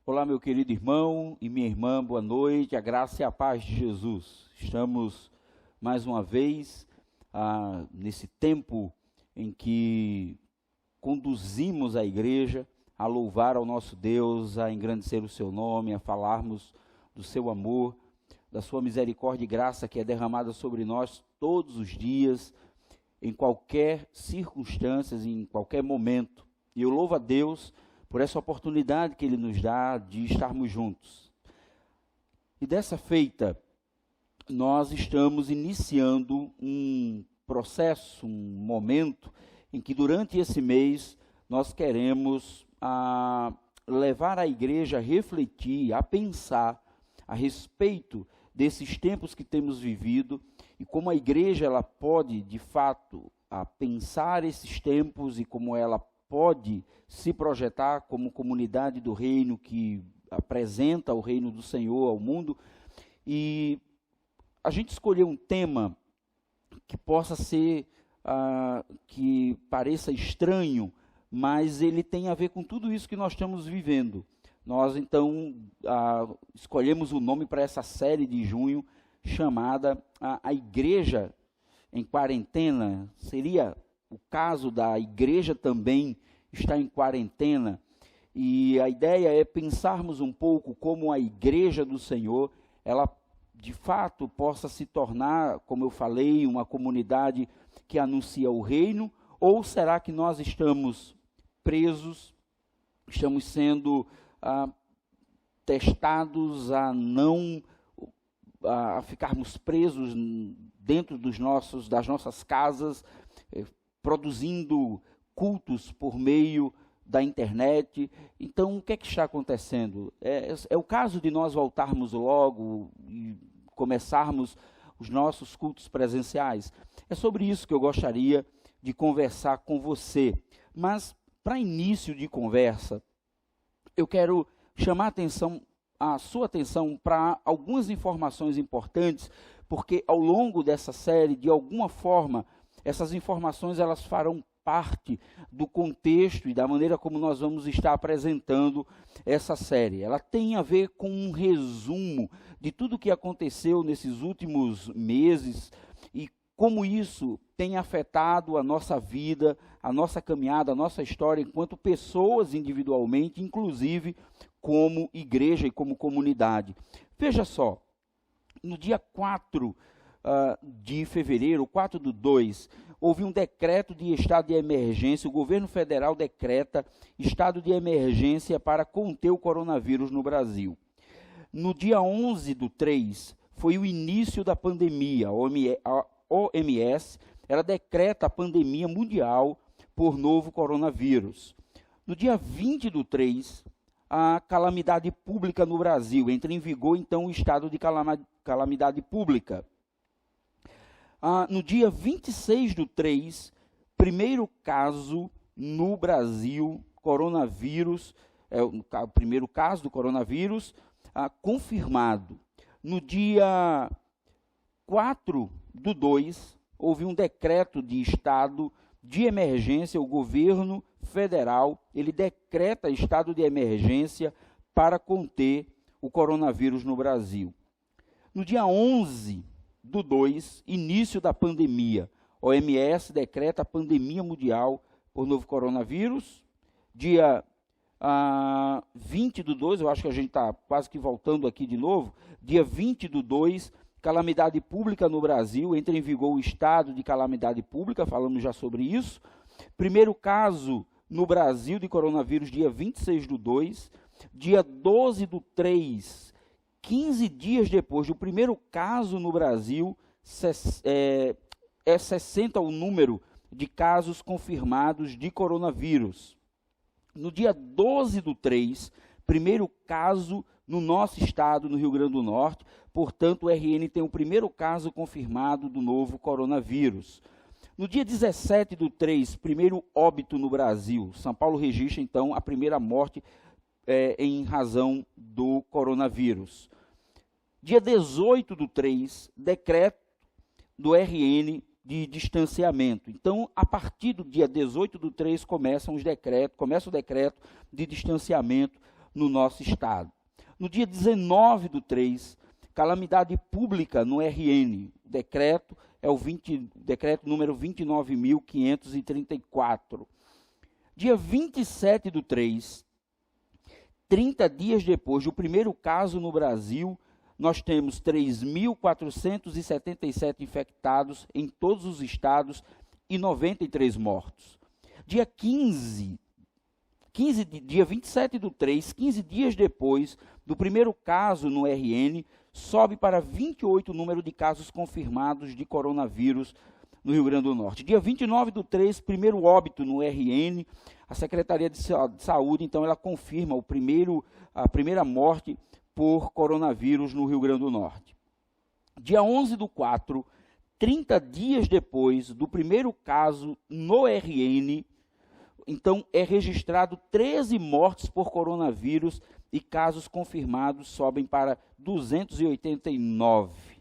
Olá, meu querido irmão e minha irmã, boa noite, a graça e a paz de Jesus. Estamos mais uma vez nesse tempo em que conduzimos a igreja a louvar ao nosso Deus, a engrandecer o seu nome, a falarmos do seu amor, da sua misericórdia e graça que é derramada sobre nós todos os dias, em qualquer circunstância, em qualquer momento. E eu louvo a Deus por essa oportunidade que Ele nos dá de estarmos juntos. E dessa feita, nós estamos iniciando um processo, um momento, em que durante esse mês nós queremos levar a igreja a refletir, a pensar a respeito desses tempos que temos vivido e como a igreja ela pode, de fato, pensar esses tempos e como ela pode se projetar como comunidade do reino que apresenta o reino do Senhor ao mundo. E a gente escolheu um tema que possa ser, que pareça estranho, mas ele tem a ver com tudo isso que nós estamos vivendo. Nós, então, escolhemos o nome para essa série de junho, chamada a Igreja em Quarentena. Seria o caso da igreja também estar em quarentena. E a ideia é pensarmos um pouco como a igreja do Senhor, ela de fato possa se tornar, como eu falei, uma comunidade que anuncia o reino, ou será que nós estamos presos, estamos sendo testados a ficarmos presos dentro das nossas casas, produzindo cultos por meio da internet. Então, o que é que está acontecendo? É o caso de nós voltarmos logo e começarmos os nossos cultos presenciais. É sobre isso que eu gostaria de conversar com você. Mas, para início de conversa, eu quero chamar a sua atenção para algumas informações importantes, porque ao longo dessa série, de alguma forma, essas informações elas farão parte do contexto e da maneira como nós vamos estar apresentando essa série. Ela tem a ver com um resumo de tudo o que aconteceu nesses últimos meses e como isso tem afetado a nossa vida, a nossa caminhada, a nossa história enquanto pessoas individualmente, inclusive como igreja e como comunidade. Veja só, no dia 4 de fevereiro, 4/2, houve um decreto de estado de emergência. O governo federal decreta estado de emergência para conter o coronavírus no Brasil. No dia 11/3, foi o início da pandemia. A OMS, ela decreta a pandemia mundial por novo coronavírus. No dia 20/3, a calamidade pública no Brasil. Entra em vigor, então, o estado de calamidade pública. No dia 26/3, primeiro caso no Brasil, coronavírus, o primeiro caso do coronavírus confirmado. No dia 4/2, houve um decreto de estado de emergência. O governo federal, ele decreta estado de emergência para conter o coronavírus no Brasil. No dia 11/2, início da pandemia, OMS decreta a pandemia mundial por novo coronavírus. Dia 20/2, eu acho que a gente está quase que voltando aqui de novo, dia 20/2, calamidade pública no Brasil, entra em vigor o estado de calamidade pública, falamos já sobre isso. Primeiro caso no Brasil de coronavírus, dia 26/2, dia 12/3, 15 dias depois do primeiro caso no Brasil, 60 o número de casos confirmados de coronavírus. No dia 12/3, primeiro caso no nosso estado, no Rio Grande do Norte, portanto o RN tem o primeiro caso confirmado do novo coronavírus. No dia 17/3, primeiro óbito no Brasil. São Paulo registra, então, a primeira morte em razão do coronavírus. Dia 18/3, decreto do RN de distanciamento. Então, a partir do dia 18/3, começa o decreto de distanciamento no nosso estado. No dia 19/3, calamidade pública no RN. O decreto é o decreto número 29.534. Dia 27/3, 30 dias depois do primeiro caso no Brasil, nós temos 3.477 infectados em todos os estados e 93 mortos. Dia 27/3, 15 dias depois do primeiro caso no RN, sobe para 28 o número de casos confirmados de coronavírus no Rio Grande do Norte. Dia 29/3, primeiro óbito no RN, a Secretaria de Saúde, então, ela confirma a primeira morte por coronavírus no Rio Grande do Norte. Dia 11/4, 30 dias depois do primeiro caso no RN, então, é registrado 13 mortes por coronavírus e casos confirmados sobem para 289.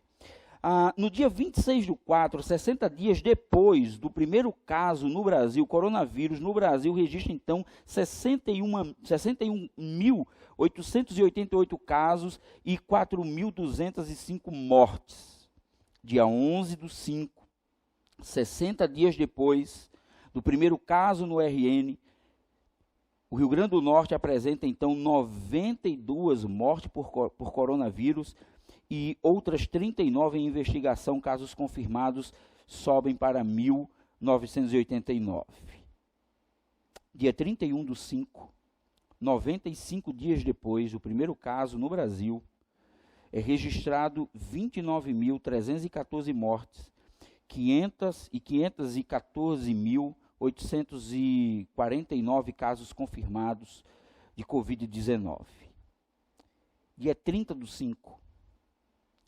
No dia 26/4, 60 dias depois do primeiro caso no Brasil, coronavírus no Brasil, registra então 61.888 casos e 4.205 mortes. Dia 11/5, 60 dias depois do primeiro caso no RN, o Rio Grande do Norte apresenta então 92 mortes por coronavírus e outras 39 em investigação, casos confirmados sobem para 1.989. Dia 31/5, 95 dias depois do primeiro caso no Brasil, é registrado 29.314 mortes, 514.849 casos confirmados de Covid-19. Dia 30/5,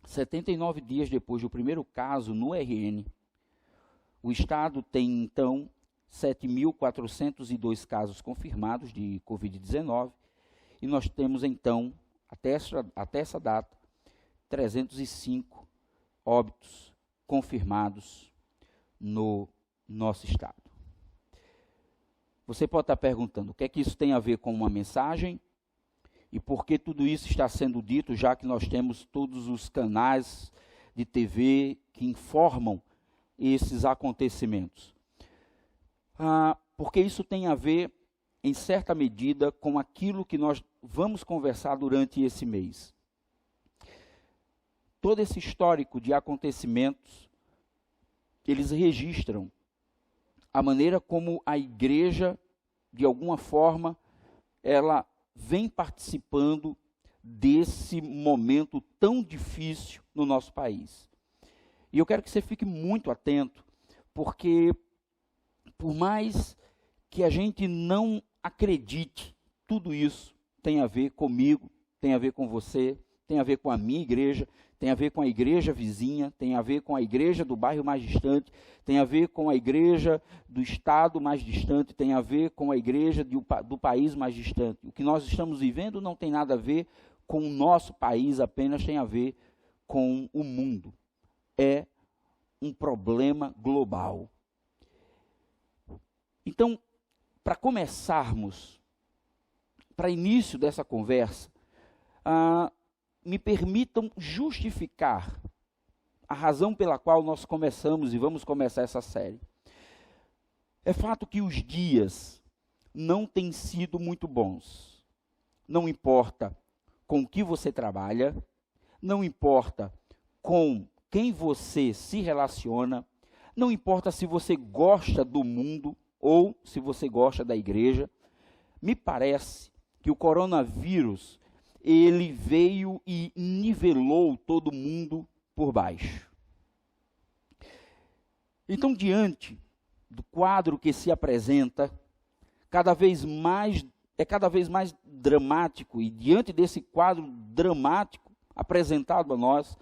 79 dias depois do primeiro caso no RN, o estado tem, então, 7.402 casos confirmados de Covid-19 e nós temos, então, até essa data, 305 óbitos confirmados no nosso estado. Você pode estar perguntando, o que é que isso tem a ver com uma mensagem? E por que tudo isso está sendo dito, já que nós temos todos os canais de TV que informam esses acontecimentos? Porque isso tem a ver, em certa medida, com aquilo que nós vamos conversar durante esse mês. Todo esse histórico de acontecimentos, eles registram a maneira como a igreja, de alguma forma, ela vem participando desse momento tão difícil no nosso país. E eu quero que você fique muito atento, porque por mais que a gente não acredite, tudo isso tem a ver comigo, tem a ver com você, tem a ver com a minha igreja, tem a ver com a igreja vizinha, tem a ver com a igreja do bairro mais distante, tem a ver com a igreja do estado mais distante, tem a ver com a igreja do país mais distante. O que nós estamos vivendo não tem nada a ver com o nosso país, apenas tem a ver com o mundo. É um problema global. Então, para começarmos, para início dessa conversa, me permitam justificar a razão pela qual nós começamos e vamos começar essa série. É fato que os dias não têm sido muito bons. Não importa com o que você trabalha, não importa com quem você se relaciona, não importa se você gosta do mundo ou se você gosta da igreja, me parece que o coronavírus, ele veio e nivelou todo mundo por baixo. Então, diante do quadro que se apresenta, cada vez mais dramático, e diante desse quadro dramático apresentado a nós,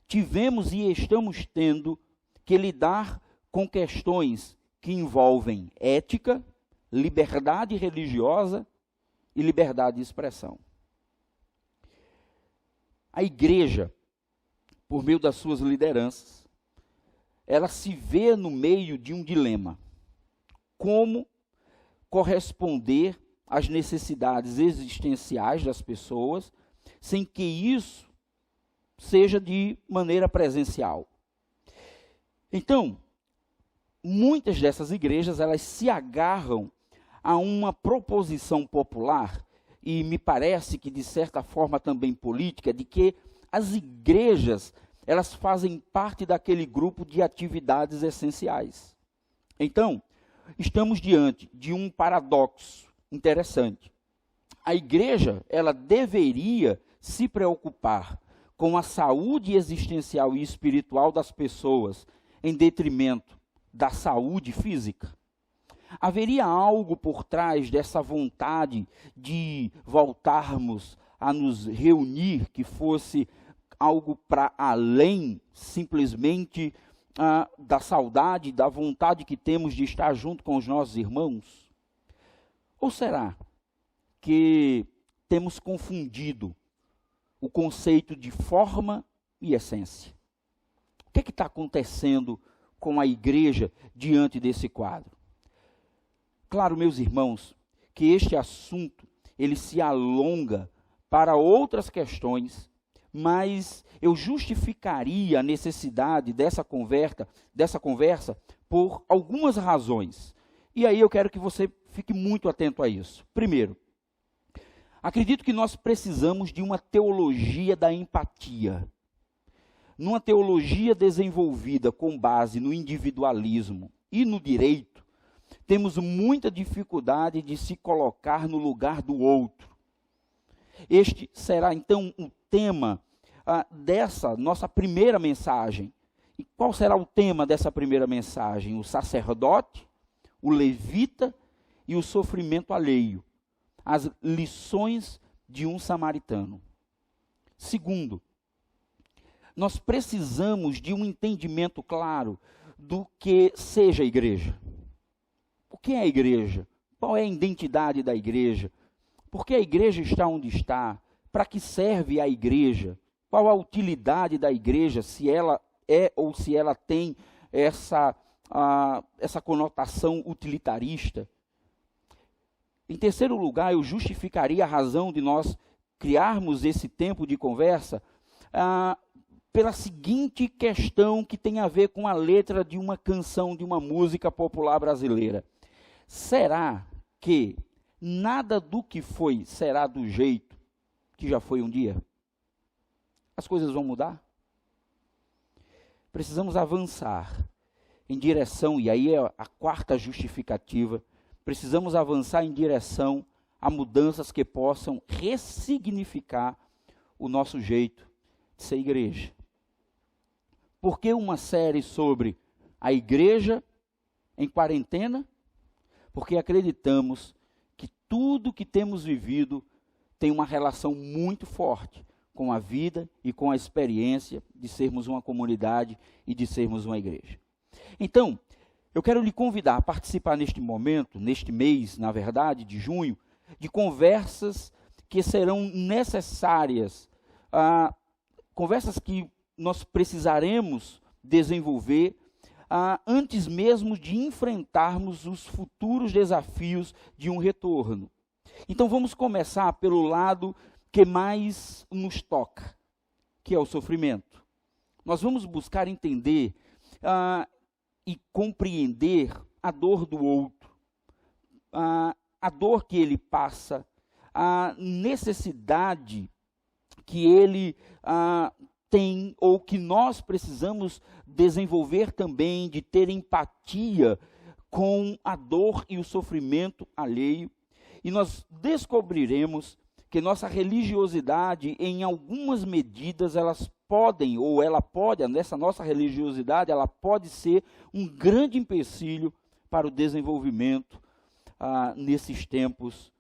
tivemos e estamos tendo que lidar com questões que envolvem ética, liberdade religiosa e liberdade de expressão. A igreja, por meio das suas lideranças, ela se vê no meio de um dilema. Como corresponder as necessidades existenciais das pessoas, sem que isso seja de maneira presencial. Então, muitas dessas igrejas, elas se agarram a uma proposição popular, e me parece que de certa forma também política, de que as igrejas, elas fazem parte daquele grupo de atividades essenciais. Então, estamos diante de um paradoxo interessante. A igreja, ela deveria se preocupar com a saúde existencial e espiritual das pessoas, em detrimento da saúde física? Haveria algo por trás dessa vontade de voltarmos a nos reunir, que fosse algo para além simplesmente da saudade, da vontade que temos de estar junto com os nossos irmãos? Ou será que temos confundido o conceito de forma e essência? O que está acontecendo com a igreja diante desse quadro? Claro, meus irmãos, que este assunto ele se alonga para outras questões, mas eu justificaria a necessidade dessa conversa por algumas razões. E aí eu quero que você fique muito atento a isso. Primeiro, acredito que nós precisamos de uma teologia da empatia. Numa teologia desenvolvida com base no individualismo e no direito, temos muita dificuldade de se colocar no lugar do outro. Este será, então, o tema dessa nossa primeira mensagem. E qual será o tema dessa primeira mensagem? O sacerdote, o levita e o sofrimento alheio. As lições de um samaritano. Segundo, nós precisamos de um entendimento claro do que seja a igreja. O que é a igreja? Qual é a identidade da igreja? Por que a igreja está onde está? Para que serve a igreja? Qual a utilidade da igreja, se ela é ou se ela tem essa conotação utilitarista? Em terceiro lugar, eu justificaria a razão de nós criarmos esse tempo de conversa pela seguinte questão que tem a ver com a letra de uma canção, de uma música popular brasileira. Será que nada do que foi será do jeito que já foi um dia? As coisas vão mudar? Precisamos avançar em direção, e aí é a quarta justificativa, precisamos avançar em direção a mudanças que possam ressignificar o nosso jeito de ser igreja. Por que uma série sobre a igreja em quarentena? Porque acreditamos que tudo que temos vivido tem uma relação muito forte com a vida e com a experiência de sermos uma comunidade e de sermos uma igreja. Então, eu quero lhe convidar a participar neste momento, neste mês, na verdade, de junho, de conversas que serão necessárias, conversas que nós precisaremos desenvolver antes mesmo de enfrentarmos os futuros desafios de um retorno. Então vamos começar pelo lado que mais nos toca, que é o sofrimento. Nós vamos buscar entender e compreender a dor do outro, a dor que ele passa, a necessidade que ele tem, ou que nós precisamos desenvolver também, de ter empatia com a dor e o sofrimento alheio. E nós descobriremos que nossa religiosidade, em algumas medidas, elas podem, ou ela pode, nessa nossa religiosidade, ela pode ser um grande empecilho para o desenvolvimento nesses tempos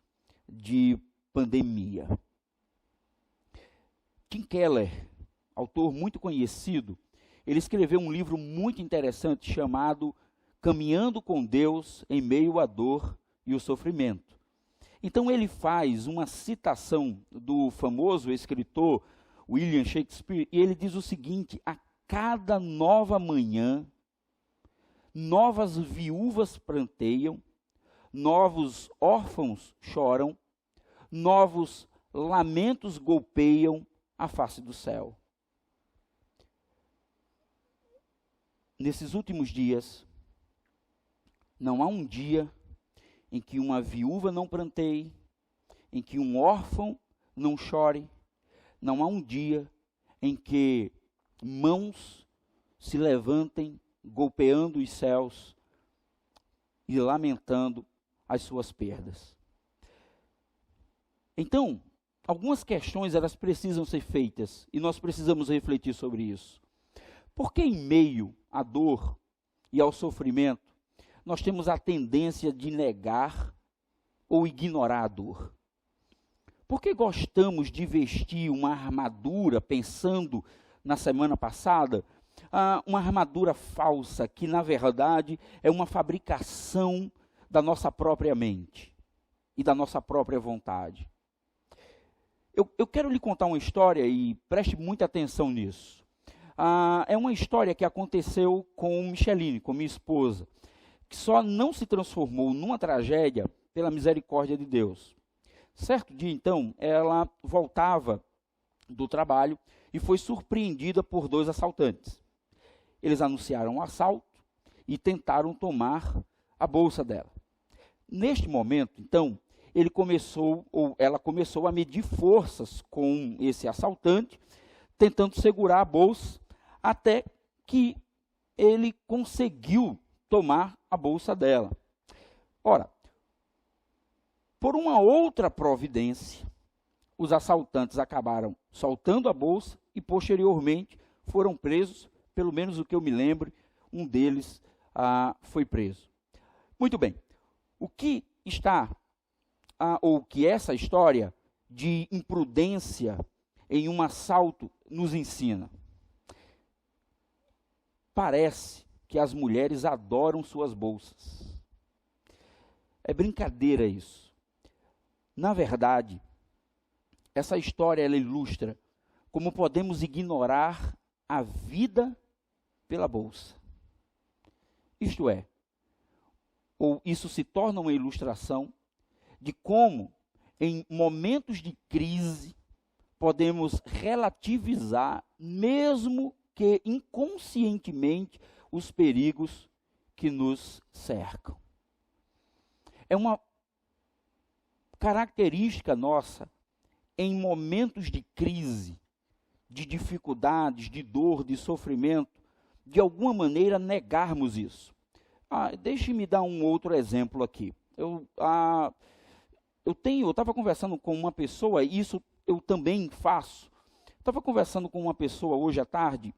de pandemia. Tim Keller, autor muito conhecido, ele escreveu um livro muito interessante chamado Caminhando com Deus em Meio à Dor e o Sofrimento. Então ele faz uma citação do famoso escritor William Shakespeare, e ele diz o seguinte: a cada nova manhã, novas viúvas pranteiam, novos órfãos choram, novos lamentos golpeiam a face do céu. Nesses últimos dias, não há um dia em que uma viúva não pranteie, em que um órfão não chore, não há um dia em que mãos se levantem, golpeando os céus e lamentando as suas perdas. Então, algumas questões elas precisam ser feitas e nós precisamos refletir sobre isso. Por que em meio à dor e ao sofrimento, nós temos a tendência de negar ou ignorar a dor? Por que gostamos de vestir uma armadura, pensando na semana passada, uma armadura falsa, que na verdade é uma fabricação da nossa própria mente e da nossa própria vontade? Eu quero lhe contar uma história e preste muita atenção nisso. É uma história que aconteceu com Micheline, com minha esposa, que só não se transformou numa tragédia pela misericórdia de Deus. Certo dia, então, ela voltava do trabalho e foi surpreendida por 2 assaltantes. Eles anunciaram um assalto e tentaram tomar a bolsa dela. Neste momento, então, ela começou a medir forças com esse assaltante, tentando segurar a bolsa, até que ele conseguiu tomar a bolsa dela. Ora, por uma outra providência, os assaltantes acabaram soltando a bolsa e, posteriormente, foram presos, pelo menos o que eu me lembro, um deles foi preso. Muito bem, o que essa história de imprudência em um assalto nos ensina? Parece que as mulheres adoram suas bolsas. É brincadeira isso. Na verdade, essa história ela ilustra como podemos ignorar a vida pela bolsa. Isto é, ou isso se torna uma ilustração de como, em momentos de crise, podemos relativizar, mesmo que inconscientemente, os perigos que nos cercam. É uma característica nossa, em momentos de crise, de dificuldades, de dor, de sofrimento, de alguma maneira negarmos isso. Deixe-me dar um outro exemplo aqui. Eu estava conversando com uma pessoa, e isso eu também faço. Estava conversando com uma pessoa hoje à tarde,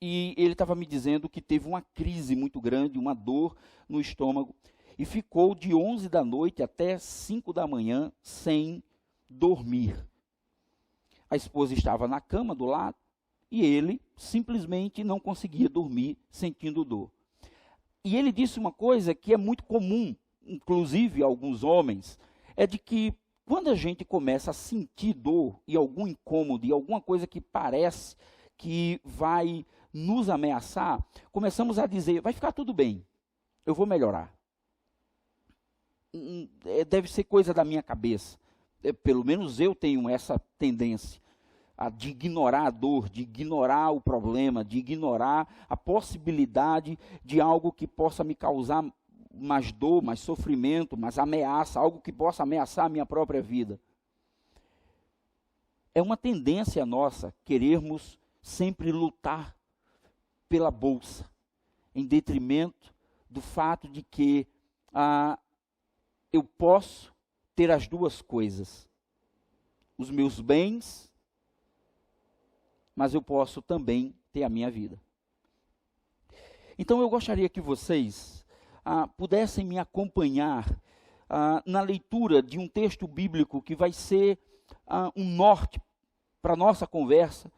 e ele estava me dizendo que teve uma crise muito grande, uma dor no estômago, e ficou de 11 da noite até 5 da manhã sem dormir. A esposa estava na cama do lado, e ele simplesmente não conseguia dormir, sentindo dor. E ele disse uma coisa que é muito comum, inclusive a alguns homens, é de que quando a gente começa a sentir dor e algum incômodo e alguma coisa que parece que vai nos ameaçar, começamos a dizer, vai ficar tudo bem, eu vou melhorar. Deve ser coisa da minha cabeça. Pelo menos eu tenho essa tendência de ignorar a dor, de ignorar o problema, de ignorar a possibilidade de algo que possa me causar mais dor, mais sofrimento, mais ameaça, algo que possa ameaçar a minha própria vida. É uma tendência nossa querermos sempre lutar pela bolsa, em detrimento do fato de que eu posso ter as duas coisas, os meus bens, mas eu posso também ter a minha vida. Então eu gostaria que vocês pudessem me acompanhar na leitura de um texto bíblico que vai ser um norte para a nossa conversa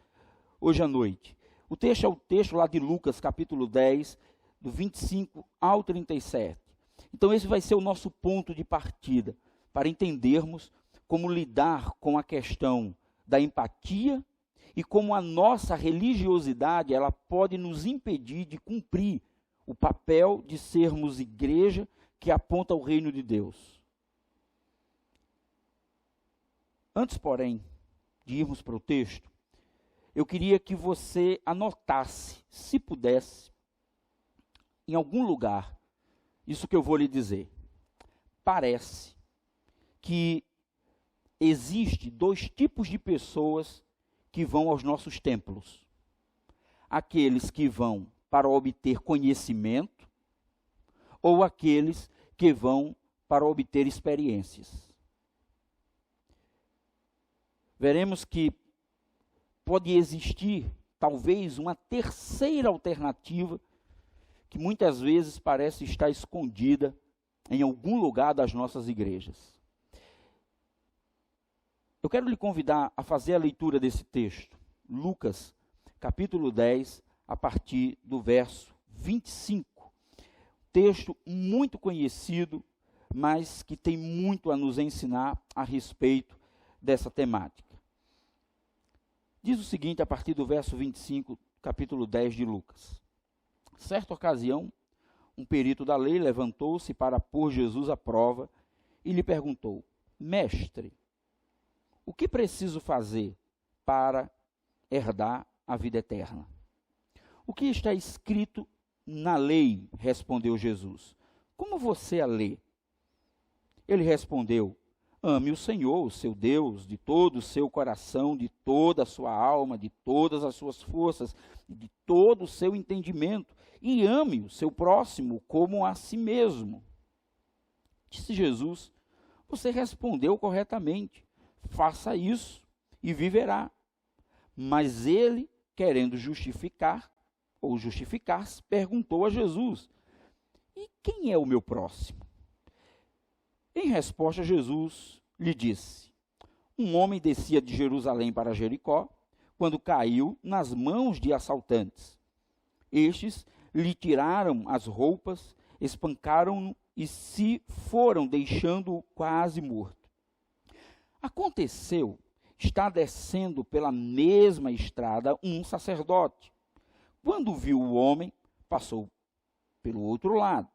hoje à noite. O texto é o texto lá de Lucas, capítulo 10, do 25 ao 37. Então esse vai ser o nosso ponto de partida, para entendermos como lidar com a questão da empatia e como a nossa religiosidade ela pode nos impedir de cumprir o papel de sermos igreja que aponta ao reino de Deus. Antes, porém, de irmos para o texto, eu queria que você anotasse, se pudesse, em algum lugar, isso que eu vou lhe dizer. Parece que existe dois tipos de pessoas que vão aos nossos templos. Aqueles que vão para obter conhecimento ou aqueles que vão para obter experiências. Veremos que pode existir, talvez, uma terceira alternativa que muitas vezes parece estar escondida em algum lugar das nossas igrejas. Eu quero lhe convidar a fazer a leitura desse texto, Lucas, capítulo 10, a partir do verso 25. Texto muito conhecido, mas que tem muito a nos ensinar a respeito dessa temática. Diz o seguinte, a partir do verso 25, capítulo 10 de Lucas. Certa ocasião, um perito da lei levantou-se para pôr Jesus à prova e lhe perguntou: Mestre, o que preciso fazer para herdar a vida eterna? O que está escrito na lei? Respondeu Jesus. Como você a lê? Ele respondeu: Ame o Senhor, o seu Deus, de todo o seu coração, de toda a sua alma, de todas as suas forças, de todo o seu entendimento, e ame o seu próximo como a si mesmo. Disse Jesus: Você respondeu corretamente. Faça isso e viverá. Mas ele, querendo justificar-se, perguntou a Jesus: E quem é o meu próximo? Em resposta, Jesus lhe disse: Um homem descia de Jerusalém para Jericó, quando caiu nas mãos de assaltantes. Estes lhe tiraram as roupas, espancaram-no e se foram, deixando-o quase morto. Aconteceu, está descendo pela mesma estrada um sacerdote. Quando viu o homem, passou pelo outro lado.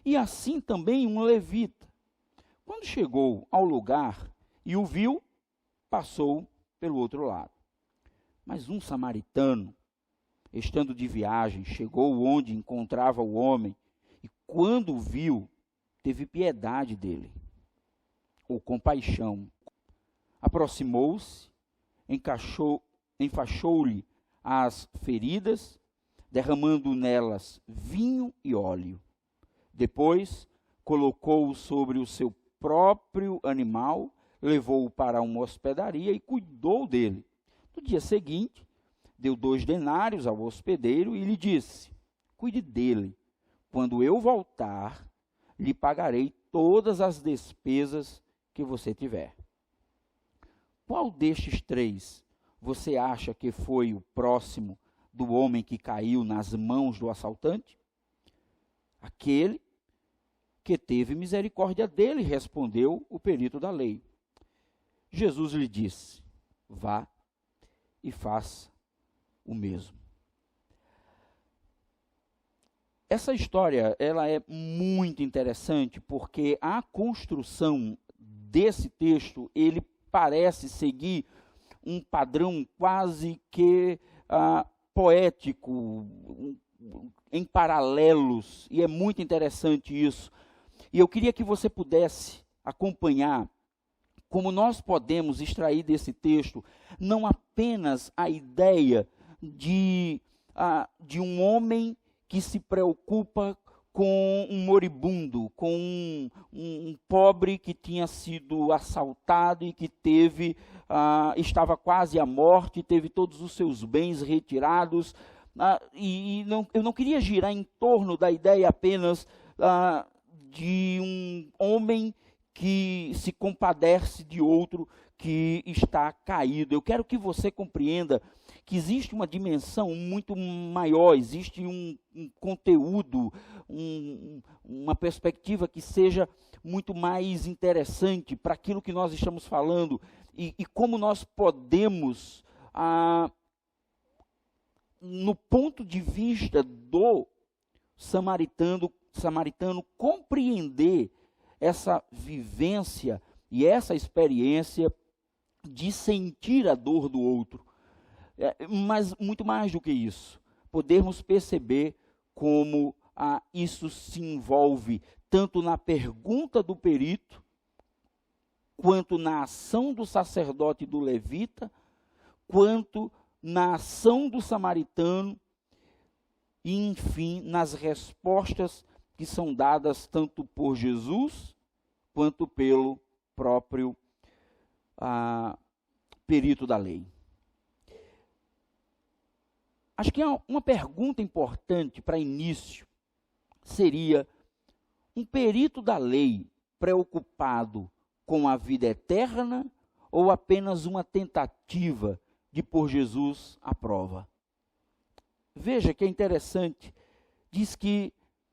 E assim também um levita. Quando chegou ao lugar e o viu, passou pelo outro lado. Mas um samaritano, estando de viagem, chegou onde encontrava o homem e, quando o viu, teve piedade dele, ou compaixão. Aproximou-se, enfaixou-lhe as feridas, derramando nelas vinho e óleo. Depois, colocou-o sobre o seu próprio animal, levou-o para uma hospedaria e cuidou dele. No dia seguinte, deu 2 denários ao hospedeiro e lhe disse: Cuide dele. Quando eu voltar, lhe pagarei todas as despesas que você tiver. Qual destes 3 você acha que foi o próximo do homem que caiu nas mãos do assaltante? Aquele que teve misericórdia dele, respondeu o perito da lei. Jesus lhe disse: Vá e faça o mesmo. Essa história, ela é muito interessante porque a construção desse texto, ele parece seguir um padrão quase que poético, em paralelos, e é muito interessante isso. E eu queria que você pudesse acompanhar como nós podemos extrair desse texto não apenas a ideia de um homem que se preocupa com um moribundo, com um pobre que tinha sido assaltado e que estava quase à morte, teve todos os seus bens retirados. Eu não queria girar em torno da ideia apenas de um homem que se compadece de outro que está caído. Eu quero que você compreenda que existe uma dimensão muito maior, existe um conteúdo, uma perspectiva que seja muito mais interessante para aquilo que nós estamos falando e como nós podemos, no ponto de vista do samaritano, samaritano compreender essa vivência e essa experiência de sentir a dor do outro. Mas muito mais do que isso, podermos perceber como isso se envolve tanto na pergunta do perito, quanto na ação do sacerdote e do levita, quanto na ação do samaritano, e enfim, nas respostas que são dadas tanto por Jesus, quanto pelo próprio perito da lei. Acho que uma pergunta importante para início seria: um perito da lei preocupado com a vida eterna ou apenas uma tentativa de pôr Jesus à prova? Veja que é interessante, diz que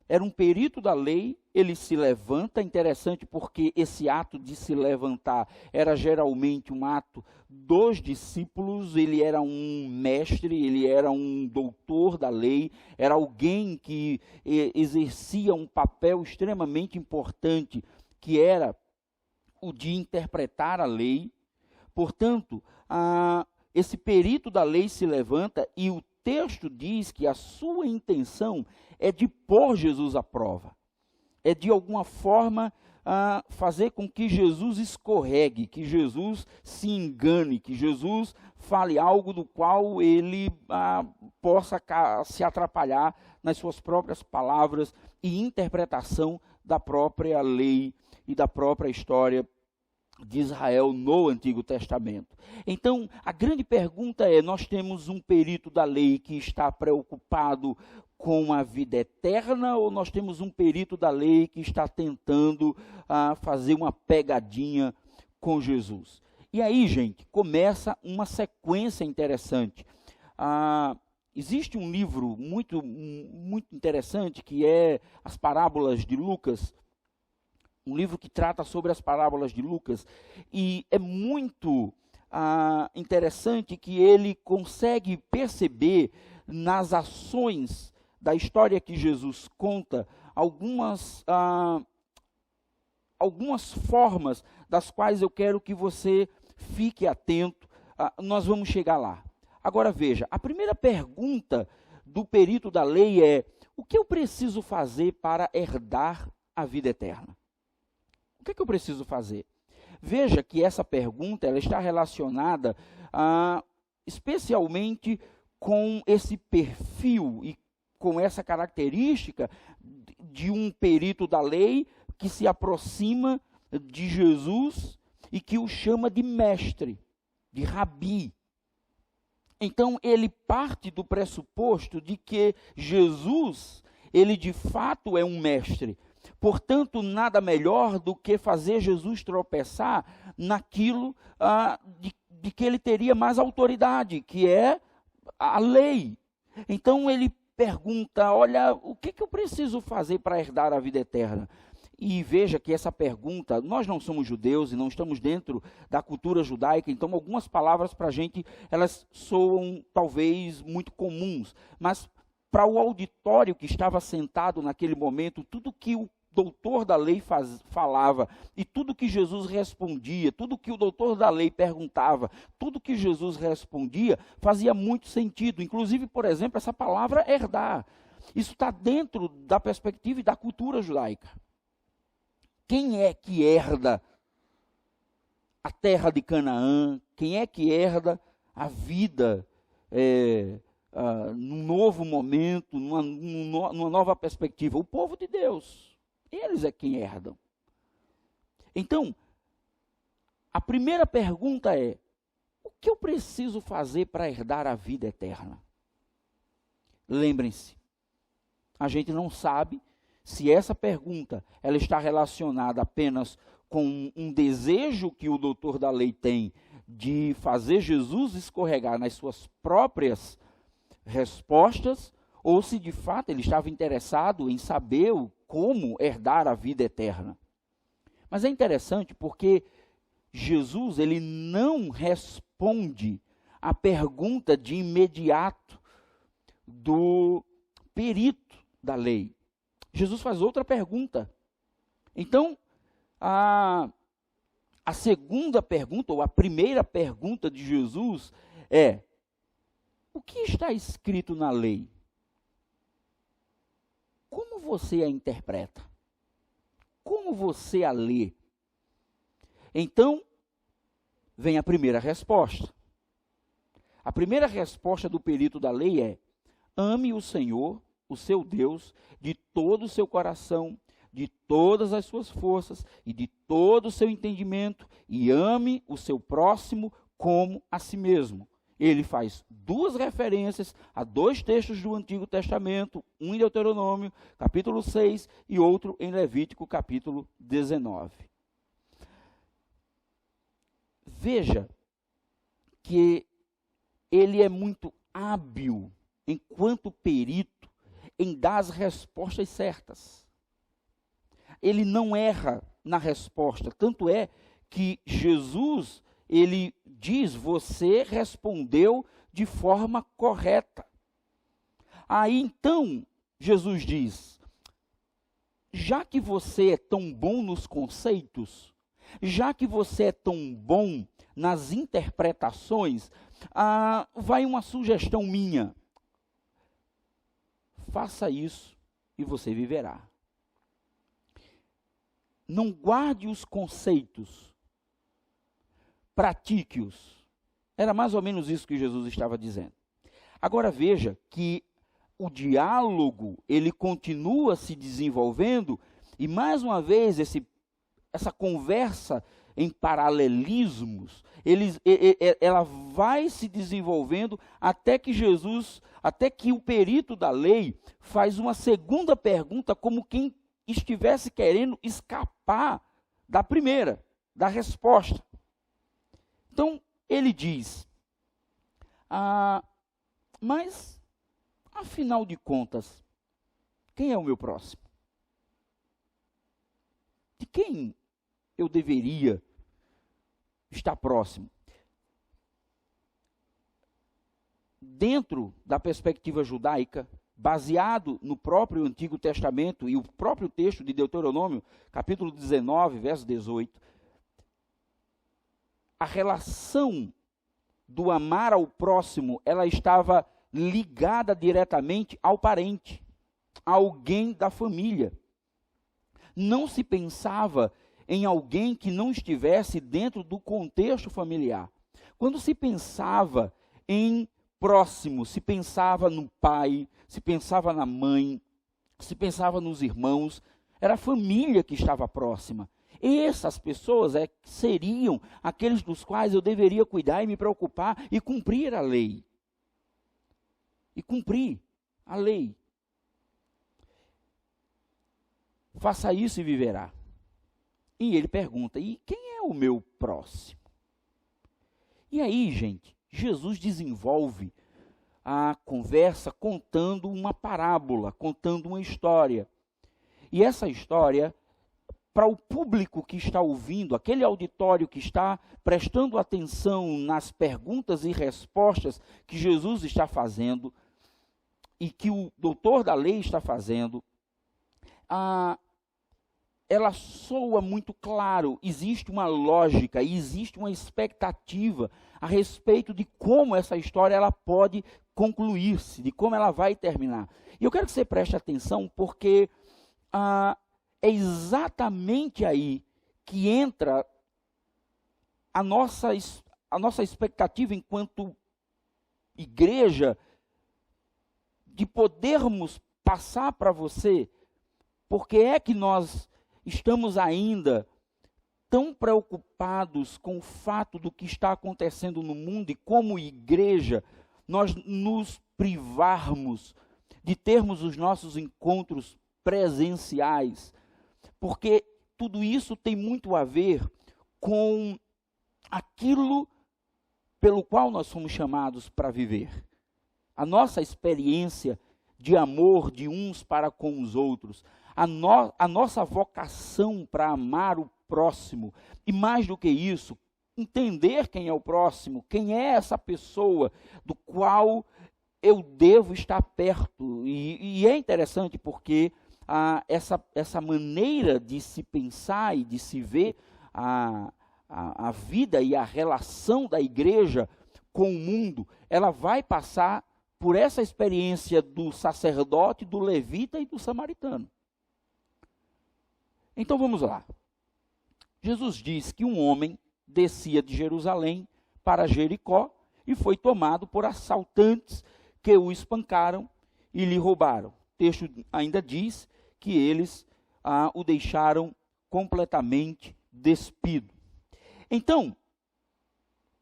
era um perito da lei, ele se levanta, interessante porque esse ato de se levantar era geralmente um ato dos discípulos, ele era um mestre, ele era um doutor da lei, era alguém que exercia um papel extremamente importante, que era o de interpretar a lei. Portanto, esse perito da lei se levanta e o texto diz que a sua intenção é de pôr Jesus à prova, é de alguma forma fazer com que Jesus escorregue, que Jesus se engane, que Jesus fale algo do qual ele possa se atrapalhar nas suas próprias palavras e interpretação da própria lei e da própria história de Israel no Antigo Testamento. Então, a grande pergunta é: nós temos um perito da lei que está preocupado com a vida eterna, ou nós temos um perito da lei que está tentando fazer uma pegadinha com Jesus? E aí, gente, começa uma sequência interessante. Existe um livro muito interessante, que é As Parábolas de Lucas, um livro que trata sobre as parábolas de Lucas, e é muito interessante que ele consegue perceber nas ações da história que Jesus conta algumas formas das quais eu quero que você fique atento. Nós vamos chegar lá. Agora veja, a primeira pergunta do perito da lei é: o que eu preciso fazer para herdar a vida eterna? O que eu preciso fazer? Veja que essa pergunta ela está relacionada especialmente com esse perfil e com essa característica de um perito da lei que se aproxima de Jesus e que o chama de mestre, de rabi. Então, ele parte do pressuposto de que Jesus, ele de fato é um mestre. Portanto, nada melhor do que fazer Jesus tropeçar naquilo de que ele teria mais autoridade, que é a lei. Então, ele pergunta: olha, o que eu preciso fazer para herdar a vida eterna? E veja que essa pergunta, nós não somos judeus e não estamos dentro da cultura judaica, então algumas palavras para a gente, elas soam talvez muito comuns, mas para o auditório que estava sentado naquele momento, tudo que o doutor da lei falava e tudo que Jesus respondia, tudo que o doutor da lei perguntava, tudo que Jesus respondia, fazia muito sentido. Inclusive, por exemplo, essa palavra herdar. Isso está dentro da perspectiva e da cultura judaica. Quem é que herda a terra de Canaã? Quem é que herda a vida num novo momento, numa nova perspectiva? O povo de Deus. Eles é quem herdam. Então, a primeira pergunta é: o que eu preciso fazer para herdar a vida eterna? Lembrem-se, a gente não sabe se essa pergunta ela está relacionada apenas com um desejo que o doutor da lei tem de fazer Jesus escorregar nas suas próprias respostas, ou se de fato ele estava interessado em saber como herdar a vida eterna. Mas é interessante porque Jesus ele não responde à pergunta de imediato do perito da lei. Jesus faz outra pergunta. Então, a segunda pergunta, ou a primeira pergunta de Jesus é: o que está escrito na lei? Como você a interpreta? Como você a lê? Então, vem a primeira resposta. A primeira resposta do perito da lei é: ame o Senhor, o seu Deus, de todo o seu coração, de todas as suas forças e de todo o seu entendimento, e ame o seu próximo como a si mesmo. Ele faz duas referências a dois textos do Antigo Testamento, um em Deuteronômio, capítulo 6, e outro em Levítico, capítulo 19. Veja que ele é muito hábil, enquanto perito, em dar as respostas certas. Ele não erra na resposta, tanto é que Jesus, ele diz: você respondeu de forma correta. Aí então, Jesus diz: já que você é tão bom nos conceitos, já que você é tão bom nas interpretações, vai uma sugestão minha. Faça isso e você viverá. Não guarde os conceitos, pratique-os. Era mais ou menos isso que Jesus estava dizendo. Agora veja que o diálogo, ele continua se desenvolvendo, e mais uma vez essa conversa em paralelismos, ela vai se desenvolvendo até que o perito da lei faz uma segunda pergunta, como quem estivesse querendo escapar da primeira, da resposta. Então, ele diz: mas, afinal de contas, quem é o meu próximo? De quem eu deveria estar próximo? Dentro da perspectiva judaica, baseado no próprio Antigo Testamento e o próprio texto de Deuteronômio, capítulo 19, verso 18, a relação do amar ao próximo, ela estava ligada diretamente ao parente, a alguém da família. Não se pensava em alguém que não estivesse dentro do contexto familiar. Quando se pensava em próximo, se pensava no pai, se pensava na mãe, se pensava nos irmãos, era a família que estava próxima. E essas pessoas seriam aqueles dos quais eu deveria cuidar e me preocupar e cumprir a lei. E cumprir a lei. Faça isso e viverá. E ele pergunta: e quem é o meu próximo? E aí, gente, Jesus desenvolve a conversa contando uma parábola, contando uma história. E essa história, para o público que está ouvindo, aquele auditório que está prestando atenção nas perguntas e respostas que Jesus está fazendo, e que o doutor da lei está fazendo, ela soa muito claro. Existe uma lógica, existe uma expectativa a respeito de como essa história ela pode concluir-se, de como ela vai terminar. E eu quero que você preste atenção, porque é exatamente aí que entra a nossa expectativa enquanto igreja, de podermos passar para você porque é que nós estamos ainda tão preocupados com o fato do que está acontecendo no mundo, e como igreja nós nos privarmos de termos os nossos encontros presenciais, porque tudo isso tem muito a ver com aquilo pelo qual nós fomos chamados para viver. A nossa experiência de amor de uns para com os outros, a nossa vocação para amar o próximo, e mais do que isso, entender quem é o próximo, quem é essa pessoa do qual eu devo estar perto. E é interessante porque essa maneira de se pensar e de se ver a vida e a relação da igreja com o mundo, ela vai passar por essa experiência do sacerdote, do levita e do samaritano. Então vamos lá. Jesus diz que um homem descia de Jerusalém para Jericó e foi tomado por assaltantes que o espancaram e lhe roubaram. O texto ainda diz que eles o deixaram completamente despido. Então,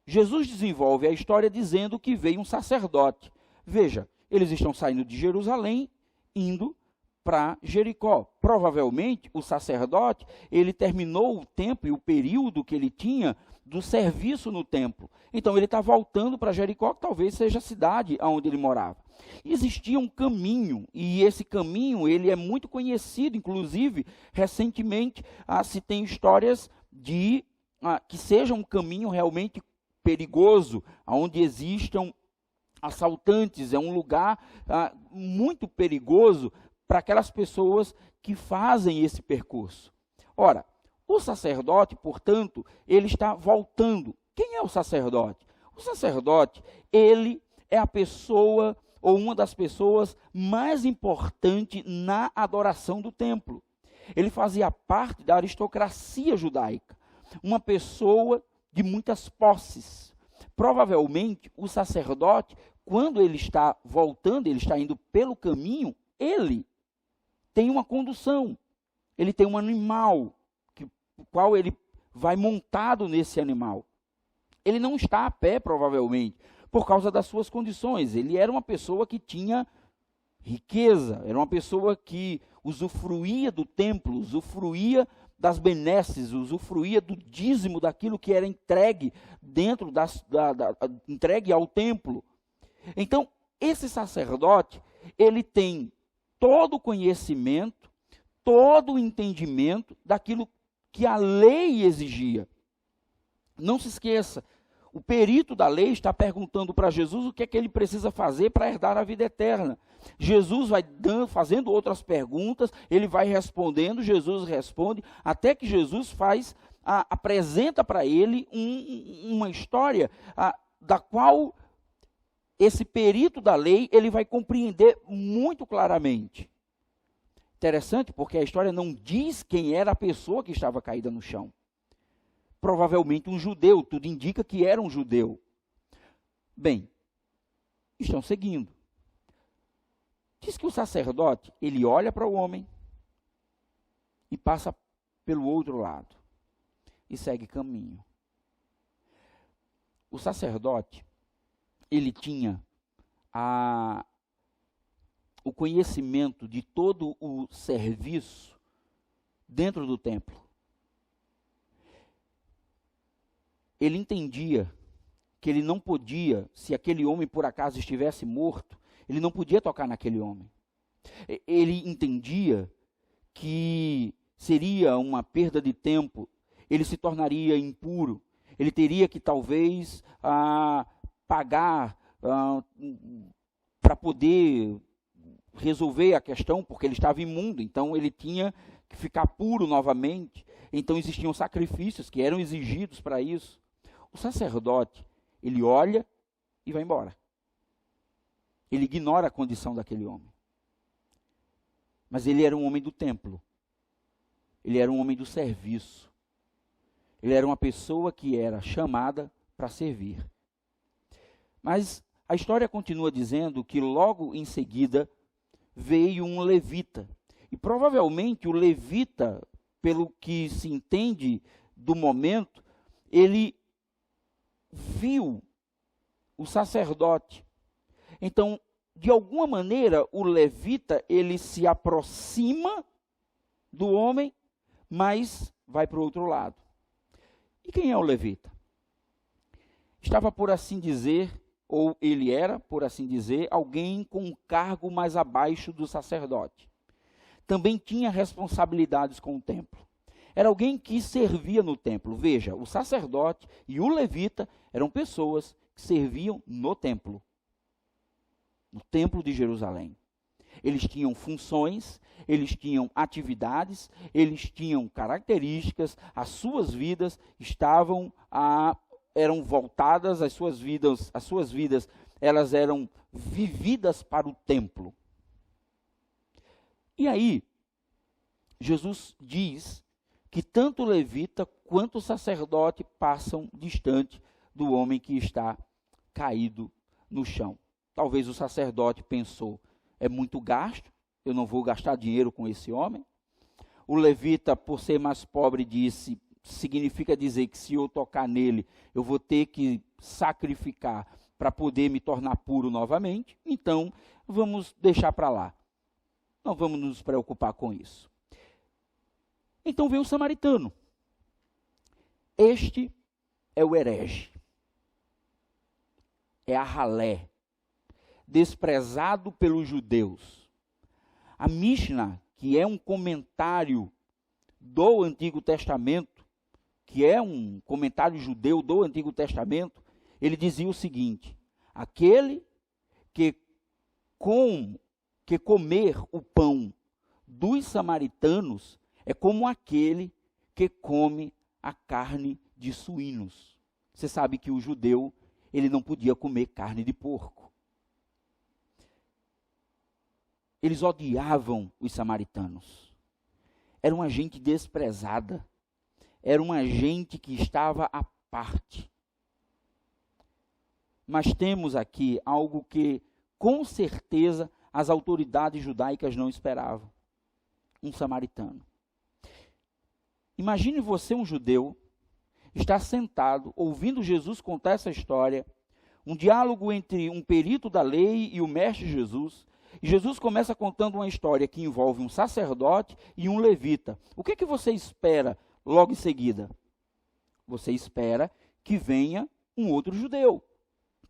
Jesus desenvolve a história dizendo que veio um sacerdote. Veja, eles estão saindo de Jerusalém, indo para Jericó. Provavelmente, o sacerdote, ele terminou o tempo e o período que ele tinha do serviço no templo. Então, ele está voltando para Jericó, que talvez seja a cidade onde ele morava. Existia um caminho, e esse caminho ele é muito conhecido, inclusive, recentemente, se tem histórias de que seja um caminho realmente perigoso, onde existam assaltantes, é um lugar muito perigoso para aquelas pessoas que fazem esse percurso. Ora, o sacerdote, portanto, ele está voltando. Quem é o sacerdote? O sacerdote, ele é a pessoa ou uma das pessoas mais importantes na adoração do templo. Ele fazia parte da aristocracia judaica, uma pessoa de muitas posses. Provavelmente, o sacerdote, quando ele está voltando, ele está indo pelo caminho, ele tem uma condução, ele tem um animal, o qual ele vai montado nesse animal. Ele não está a pé, provavelmente, por causa das suas condições. Ele era uma pessoa que tinha riqueza, era uma pessoa que usufruía do templo, usufruía das benesses, usufruía do dízimo daquilo que era entregue dentro entregue ao templo. Então, esse sacerdote, ele tem todo o conhecimento, todo o entendimento daquilo que a lei exigia. Não se esqueça, o perito da lei está perguntando para Jesus o que é que ele precisa fazer para herdar a vida eterna. Jesus vai fazendo outras perguntas, ele vai respondendo, Jesus responde, até que Jesus apresenta para ele uma história da qual esse perito da lei ele vai compreender muito claramente. Interessante, porque a história não diz quem era a pessoa que estava caída no chão. Provavelmente um judeu, tudo indica que era um judeu. Bem, estão seguindo. Diz que o sacerdote, ele olha para o homem e passa pelo outro lado e segue caminho. O sacerdote, ele tinha o conhecimento de todo o serviço dentro do templo. Ele entendia que ele não podia, se aquele homem por acaso estivesse morto, ele não podia tocar naquele homem. Ele entendia que seria uma perda de tempo, ele se tornaria impuro, ele teria que talvez pagar para poder resolver a questão, porque ele estava imundo, então ele tinha que ficar puro novamente. Então existiam sacrifícios que eram exigidos para isso. O sacerdote, ele olha e vai embora. Ele ignora a condição daquele homem. Mas ele era um homem do templo. Ele era um homem do serviço. Ele era uma pessoa que era chamada para servir. Mas a história continua dizendo que logo em seguida veio um levita. E provavelmente o levita, pelo que se entende do momento, ele viu o sacerdote. Então, de alguma maneira, o levita, ele se aproxima do homem, mas vai para o outro lado. E quem é o levita? Estava, por assim dizer, ou ele era, por assim dizer, alguém com um cargo mais abaixo do sacerdote. Também tinha responsabilidades com o templo. Era alguém que servia no templo. Veja, o sacerdote e o levita eram pessoas que serviam no templo de Jerusalém. Eles tinham funções, eles tinham atividades, eles tinham características, as suas vidas eram voltadas, as suas vidas, elas eram vividas para o templo. E aí, Jesus diz que tanto o levita quanto o sacerdote passam distante do homem que está caído no chão. Talvez o sacerdote pensou, é muito gasto, eu não vou gastar dinheiro com esse homem. O levita, por ser mais pobre, disse, significa dizer que se eu tocar nele, eu vou ter que sacrificar para poder me tornar puro novamente. Então, vamos deixar para lá. Não vamos nos preocupar com isso. Então vem o samaritano. Este é o herege. É a ralé, desprezado pelos judeus. A Mishnah, que é um comentário do Antigo Testamento, que é um comentário judeu do Antigo Testamento, ele dizia o seguinte: aquele que comer o pão dos samaritanos é como aquele que come a carne de suínos. Você sabe que o judeu, ele não podia comer carne de porco. Eles odiavam os samaritanos. Era uma gente desprezada. Era uma gente que estava à parte. Mas temos aqui algo que, com certeza, as autoridades judaicas não esperavam. Um samaritano. Imagine você, um judeu, estar sentado, ouvindo Jesus contar essa história, um diálogo entre um perito da lei e o mestre Jesus. E Jesus começa contando uma história que envolve um sacerdote e um levita. O que você espera logo em seguida? Você espera que venha um outro judeu.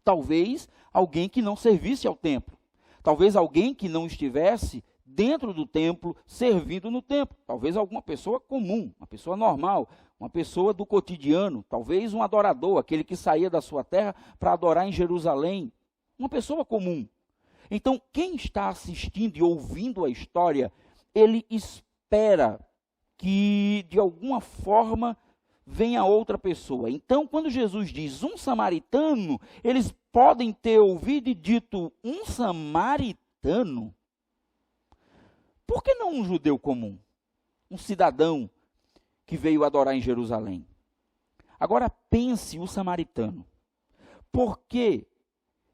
Talvez alguém que não servisse ao templo. Talvez alguém que não estivesse dentro do templo, servindo no templo. Talvez alguma pessoa comum, uma pessoa normal, uma pessoa do cotidiano. Talvez um adorador, aquele que saía da sua terra para adorar em Jerusalém. Uma pessoa comum. Então, quem está assistindo e ouvindo a história, ele espera que, de alguma forma, venha outra pessoa. Então, quando Jesus diz um samaritano, eles podem ter ouvido e dito, um samaritano? Por que não um judeu comum? Um cidadão que veio adorar em Jerusalém? Agora pense o samaritano. Por que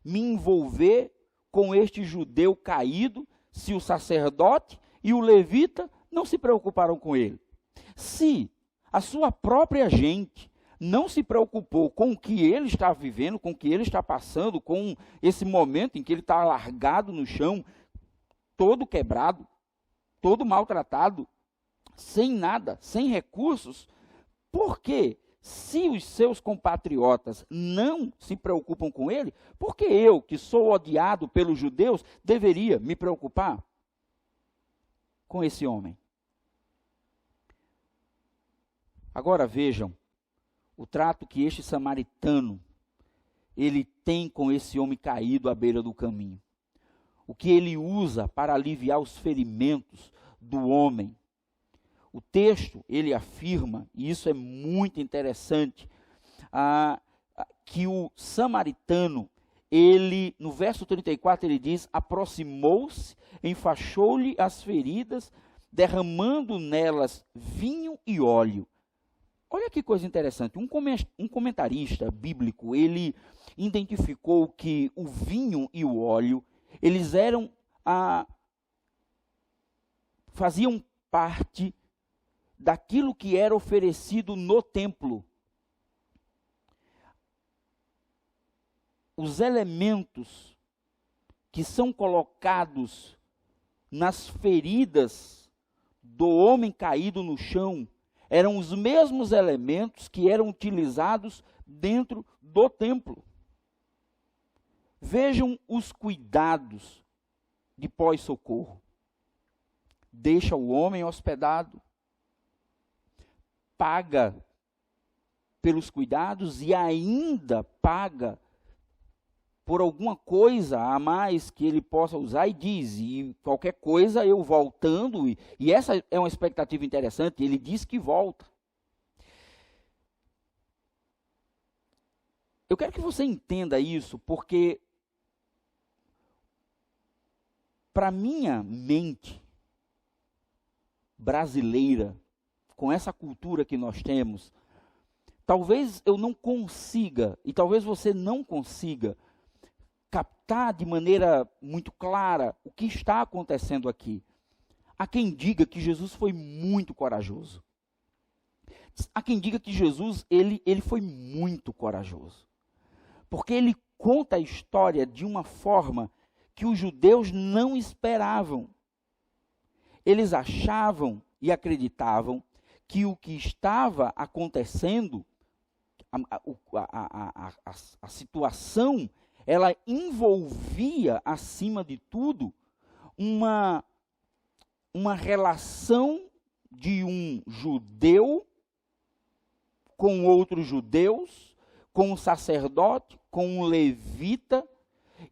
me envolver com este judeu caído, se o sacerdote e o levita não se preocuparam com ele? Se a sua própria gente não se preocupou com o que ele está vivendo, com o que ele está passando, com esse momento em que ele está largado no chão, todo quebrado, todo maltratado, sem nada, sem recursos, por que, se os seus compatriotas não se preocupam com ele, por que eu, que sou odiado pelos judeus, deveria me preocupar com esse homem? Agora vejam o trato que este samaritano, ele tem com esse homem caído à beira do caminho. O que ele usa para aliviar os ferimentos do homem. O texto, ele afirma, e isso é muito interessante, que o samaritano, ele, no verso 34, ele diz, aproximou-se, enfaixou-lhe as feridas, derramando nelas vinho e óleo. Olha que coisa interessante, um comentarista bíblico, ele identificou que o vinho e o óleo, eles faziam parte daquilo que era oferecido no templo. Os elementos que são colocados nas feridas do homem caído no chão eram os mesmos elementos que eram utilizados dentro do templo. Vejam os cuidados de pós-socorro. Deixa o homem hospedado, paga pelos cuidados e ainda paga por alguma coisa a mais que ele possa usar e diz, e qualquer coisa eu voltando, e essa é uma expectativa interessante, ele diz que volta. Eu quero que você entenda isso, porque para minha mente brasileira, com essa cultura que nós temos, talvez eu não consiga, e talvez você não consiga, captar de maneira muito clara o que está acontecendo aqui. Há quem diga que Jesus foi muito corajoso. Há quem diga que Jesus, ele foi muito corajoso. Porque ele conta a história de uma forma que os judeus não esperavam. Eles achavam e acreditavam que o que estava acontecendo, a situação, ela envolvia, acima de tudo, uma relação de um judeu com outros judeus, com um sacerdote, com um levita,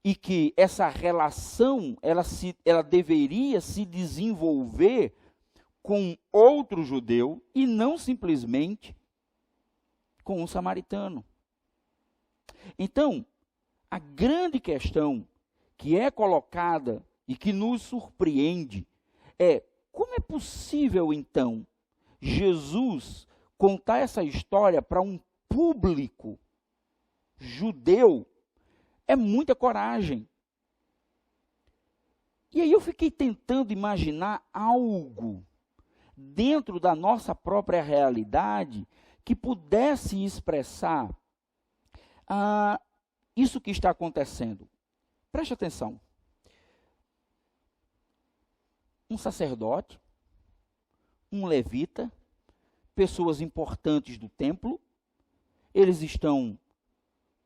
e que essa relação ela deveria se desenvolver com outro judeu e não simplesmente com um samaritano. Então, a grande questão que é colocada e que nos surpreende é: como é possível, então, Jesus contar essa história para um público judeu? É muita coragem. E aí eu fiquei tentando imaginar algo dentro da nossa própria realidade que pudesse expressar isso que está acontecendo. Preste atenção. Um sacerdote, um levita, pessoas importantes do templo, eles estão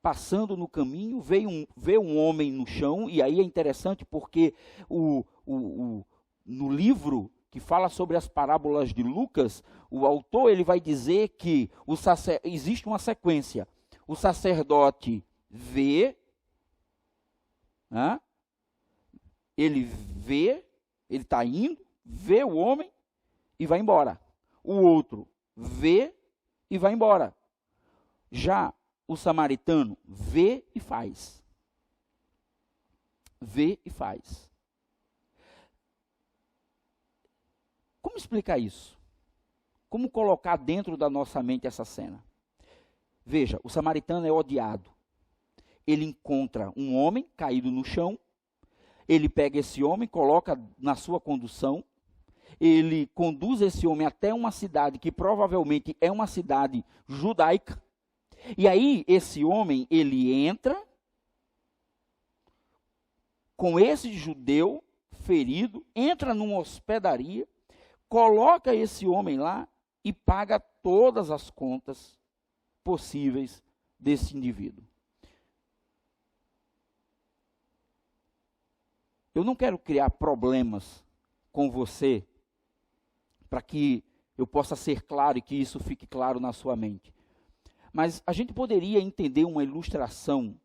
passando no caminho, vê um homem no chão, e aí é interessante porque no livro que fala sobre as parábolas de Lucas, o autor ele vai dizer que existe uma sequência. O sacerdote vê, ele está indo, vê o homem e vai embora. O outro vê e vai embora. Já o samaritano vê e faz. Vê e faz. Como explicar isso? Como colocar dentro da nossa mente essa cena? Veja, o samaritano é odiado. Ele encontra um homem caído no chão, ele pega esse homem, coloca na sua condução, ele conduz esse homem até uma cidade que provavelmente é uma cidade judaica. E aí, esse homem, ele entra com esse judeu ferido, entra numa hospedaria, coloca esse homem lá e paga todas as contas possíveis desse indivíduo. Eu não quero criar problemas com você para que eu possa ser claro e que isso fique claro na sua mente. Mas a gente poderia entender uma ilustração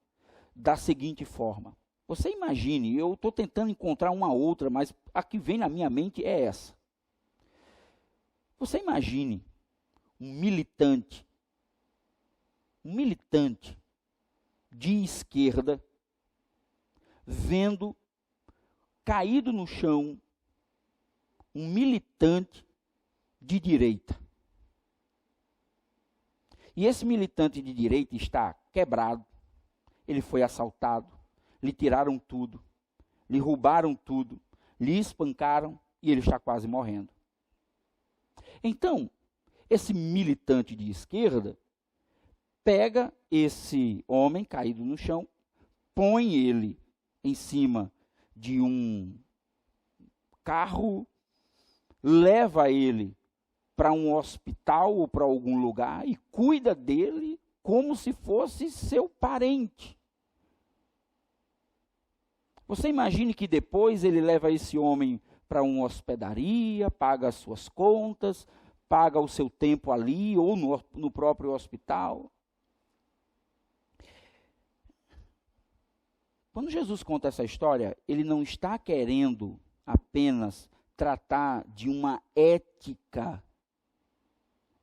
da seguinte forma. Você imagine, eu estou tentando encontrar uma outra, mas a que vem na minha mente é essa. Você imagine um militante de esquerda vendo caído no chão um militante de direita. E esse militante de direita está quebrado, ele foi assaltado, lhe tiraram tudo, lhe roubaram tudo, lhe espancaram e ele está quase morrendo. Então, esse militante de esquerda pega esse homem caído no chão, põe ele em cima de um carro, leva ele para um hospital ou para algum lugar e cuida dele como se fosse seu parente. Você imagine que depois ele leva esse homem para uma hospedaria, paga as suas contas, paga o seu tempo ali ou no próprio hospital. Quando Jesus conta essa história, ele não está querendo apenas tratar de uma ética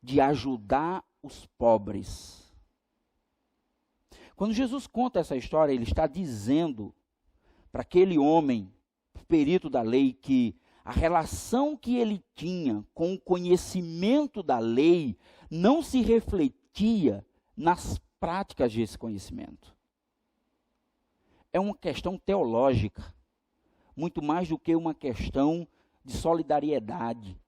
de ajudar os pobres. Quando Jesus conta essa história, ele está dizendo para aquele homem, perito da lei, que a relação que ele tinha com o conhecimento da lei não se refletia nas práticas desse conhecimento. É uma questão teológica, muito mais do que uma questão de solidariedade.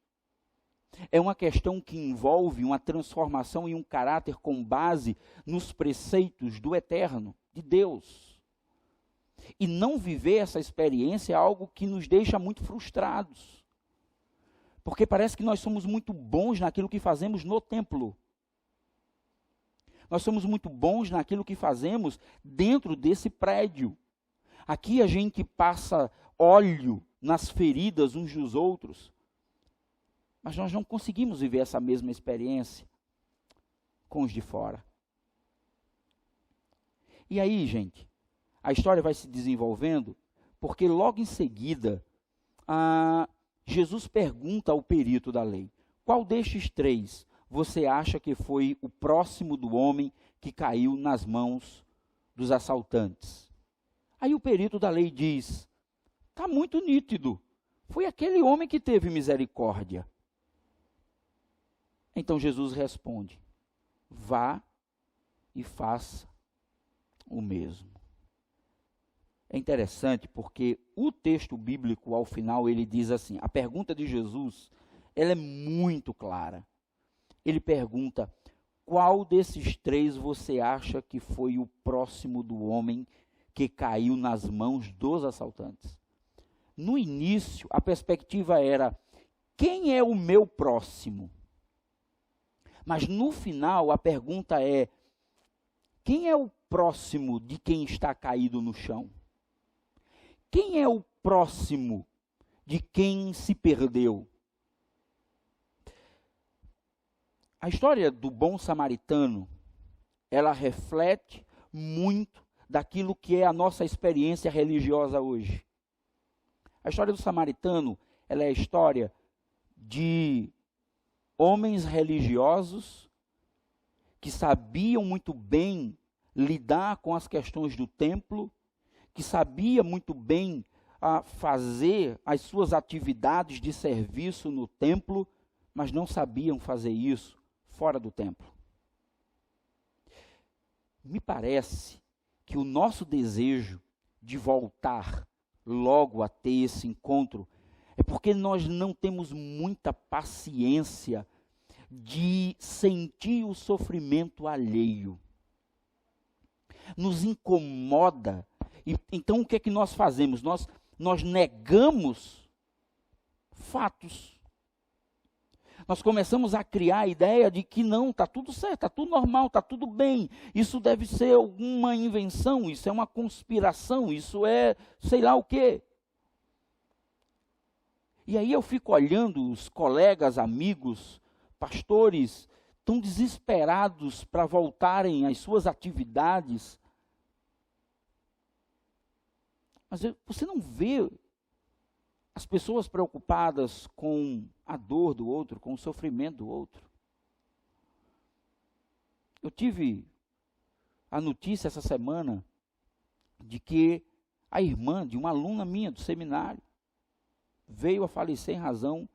É uma questão que envolve uma transformação em um caráter com base nos preceitos do eterno, de Deus. E não viver essa experiência é algo que nos deixa muito frustrados. Porque parece que nós somos muito bons naquilo que fazemos no templo. Nós somos muito bons naquilo que fazemos dentro desse prédio. Aqui a gente passa óleo nas feridas uns dos outros. Mas nós não conseguimos viver essa mesma experiência com os de fora. E aí, gente, a história vai se desenvolvendo, porque logo em seguida, Jesus pergunta ao perito da lei: qual destes três você acha que foi o próximo do homem que caiu nas mãos dos assaltantes? Aí o perito da lei diz: está muito nítido, foi aquele homem que teve misericórdia. Então Jesus responde: vá e faça o mesmo. É interessante porque o texto bíblico, ao final, ele diz assim, a pergunta de Jesus, ela é muito clara. Ele pergunta: qual desses três você acha que foi o próximo do homem que caiu nas mãos dos assaltantes? No início, a perspectiva era: quem é o meu próximo? Mas no final, a pergunta é: quem é o próximo de quem está caído no chão? Quem é o próximo de quem se perdeu? A história do bom samaritano, ela reflete muito daquilo que é a nossa experiência religiosa hoje. A história do samaritano, ela é a história de homens religiosos que sabiam muito bem lidar com as questões do templo, que sabia muito bem fazer as suas atividades de serviço no templo, mas não sabiam fazer isso fora do templo. Me parece que o nosso desejo de voltar logo a ter esse encontro é porque nós não temos muita paciência de sentir o sofrimento alheio. Nos incomoda. E, então o que é que nós fazemos? Nós negamos fatos. Nós começamos a criar a ideia de que não, está tudo certo, está tudo normal, está tudo bem. Isso deve ser alguma invenção, isso é uma conspiração, isso é sei lá o quê. E aí eu fico olhando os colegas, amigos, pastores, tão desesperados para voltarem às suas atividades. Mas você não vê as pessoas preocupadas com a dor do outro, com o sofrimento do outro. Eu tive a notícia essa semana de que a irmã de uma aluna minha do seminário veio a falecer em razão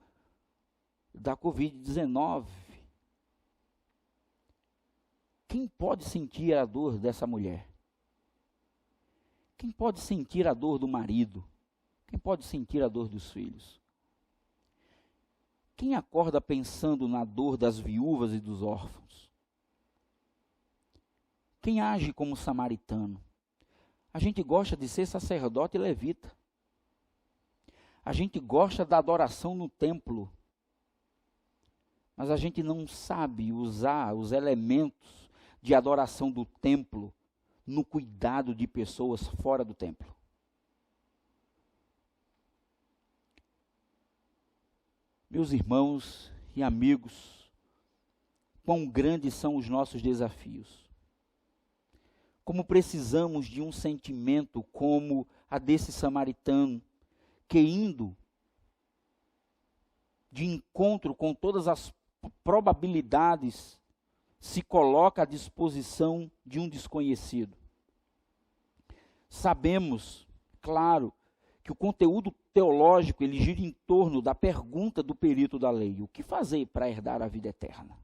da Covid-19. Quem pode sentir a dor dessa mulher? Quem pode sentir a dor do marido? Quem pode sentir a dor dos filhos? Quem acorda pensando na dor das viúvas e dos órfãos? Quem age como samaritano? A gente gosta de ser sacerdote e levita. A gente gosta da adoração no templo. Mas a gente não sabe usar os elementos de adoração do templo no cuidado de pessoas fora do templo. Meus irmãos e amigos, quão grandes são os nossos desafios. como precisamos de um sentimento como a desse samaritano, que indo de encontro com todas as probabilidades, se coloca à disposição de um desconhecido. Sabemos, claro, que o conteúdo teológico ele gira em torno da pergunta do perito da lei: o que fazer para herdar a vida eterna?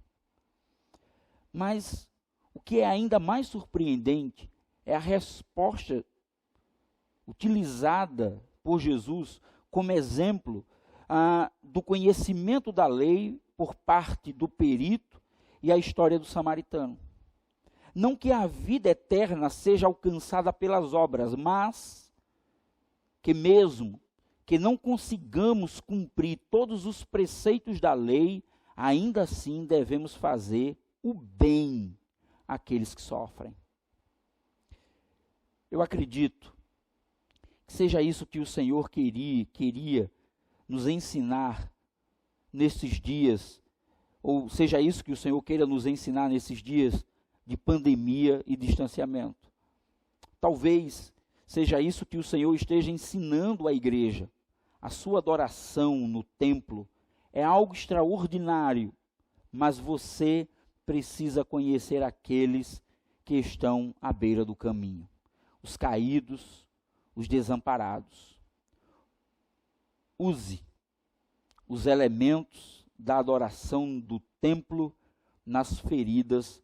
Mas o que é ainda mais surpreendente é a resposta utilizada por Jesus como exemplo do conhecimento da lei por parte do perito e a história do samaritano. Não que a vida eterna seja alcançada pelas obras, mas que mesmo que não consigamos cumprir todos os preceitos da lei, ainda assim devemos fazer o bem àqueles que sofrem. Eu acredito que seja isso que o Senhor queria nos ensinar nesses dias, ou seja isso que o Senhor queira nos ensinar nesses dias de pandemia e distanciamento. Talvez seja isso que o Senhor esteja ensinando à igreja. A sua adoração no templo é algo extraordinário, mas você precisa conhecer aqueles que estão à beira do caminho, os caídos, os desamparados. Use os elementos da adoração do templo nas feridas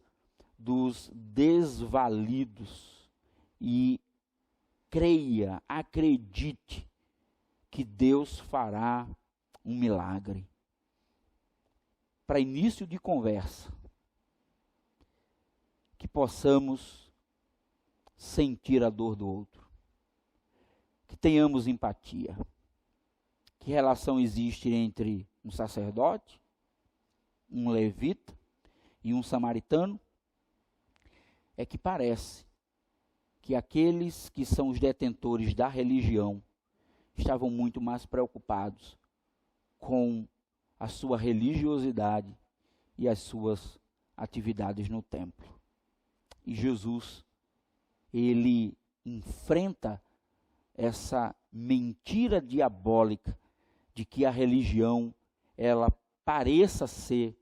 dos desvalidos e creia, acredite que Deus fará um milagre. Para início de conversa, que possamos sentir a dor do outro, que tenhamos empatia. Que relação existe entre um sacerdote, um levita e um samaritano? É que parece que aqueles que são os detentores da religião estavam muito mais preocupados com a sua religiosidade e as suas atividades no templo. E Jesus, ele enfrenta essa mentira diabólica de que a religião, ela pareça ser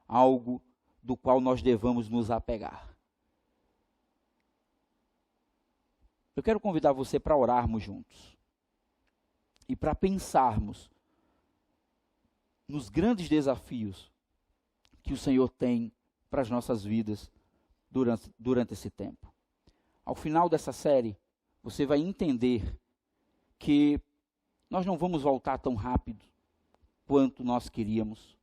algo do qual nós devamos nos apegar. Eu quero convidar você para orarmos juntos e para pensarmos nos grandes desafios que o Senhor tem para as nossas vidas durante esse tempo. Ao final dessa série, você vai entender que nós não vamos voltar tão rápido quanto nós queríamos.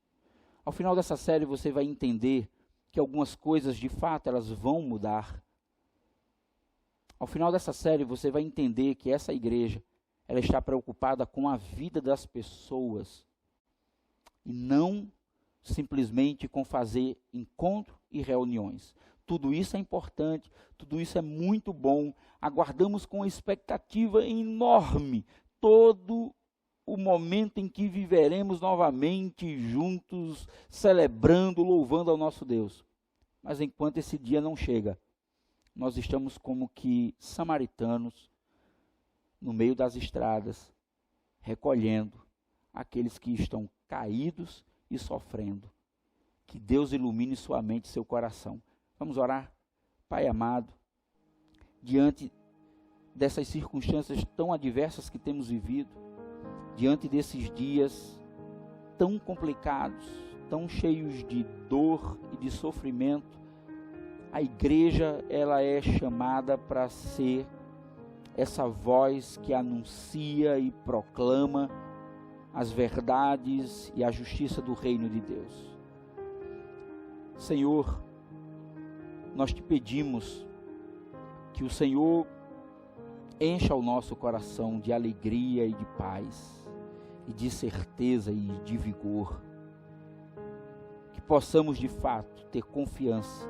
Ao final dessa série, você vai entender que algumas coisas, de fato, elas vão mudar. Ao final dessa série, você vai entender que essa igreja, ela está preocupada com a vida das pessoas e não simplesmente com fazer encontro e reuniões. Tudo isso é importante, tudo isso é muito bom. Aguardamos com expectativa enorme todo o momento em que viveremos novamente juntos, celebrando, louvando ao nosso Deus. Mas enquanto esse dia não chega, nós estamos como que samaritanos no meio das estradas, recolhendo aqueles que estão caídos e sofrendo. Que Deus ilumine sua mente e seu coração. Vamos orar? Pai amado, diante dessas circunstâncias tão adversas que temos vivido, diante desses dias tão complicados, tão cheios de dor e de sofrimento, a igreja, ela é chamada para ser essa voz que anuncia e proclama as verdades e a justiça do reino de Deus. Senhor, nós te pedimos que o Senhor encha o nosso coração de alegria e de paz, e de certeza e de vigor, que possamos de fato ter confiança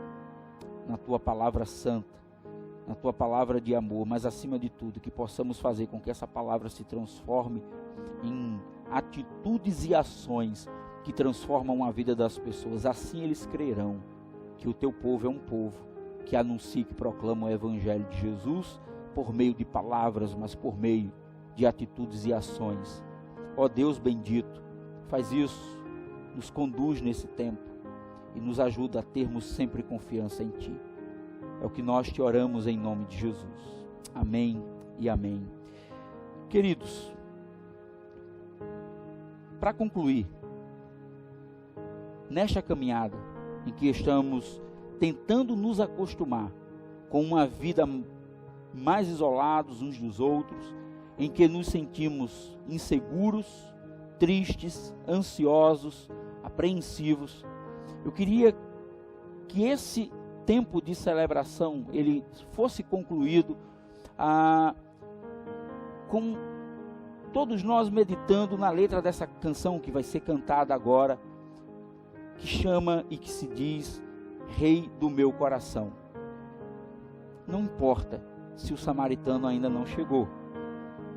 na Tua palavra santa, na Tua palavra de amor, mas acima de tudo, que possamos fazer com que essa palavra se transforme em atitudes e ações que transformam a vida das pessoas. Assim eles crerão que o Teu povo é um povo que anuncia e que proclama o Evangelho de Jesus por meio de palavras, mas por meio de atitudes e ações. Ó Deus bendito, faz isso, nos conduz nesse tempo e nos ajuda a termos sempre confiança em Ti. É o que nós te oramos em nome de Jesus. Amém e amém. Queridos, para concluir, nesta caminhada em que estamos tentando nos acostumar com uma vida mais isolados uns dos outros, em que nos sentimos inseguros, tristes, ansiosos, apreensivos, eu queria que esse tempo de celebração ele fosse concluído com todos nós meditando na letra dessa canção que vai ser cantada agora, que chama e que se diz Rei do meu coração. Não importa se o samaritano ainda não chegou,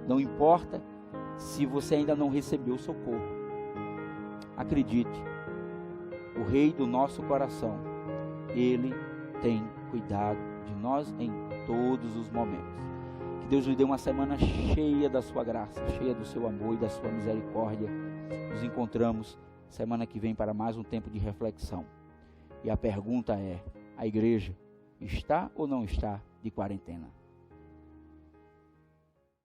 não importa se você ainda não recebeu socorro, acredite, o Rei do nosso coração, Ele tem cuidado de nós em todos os momentos. Que Deus lhe dê uma semana cheia da sua graça, cheia do seu amor e da sua misericórdia. Nos encontramos semana que vem para mais um tempo de reflexão. E a pergunta é: a igreja está ou não está de quarentena?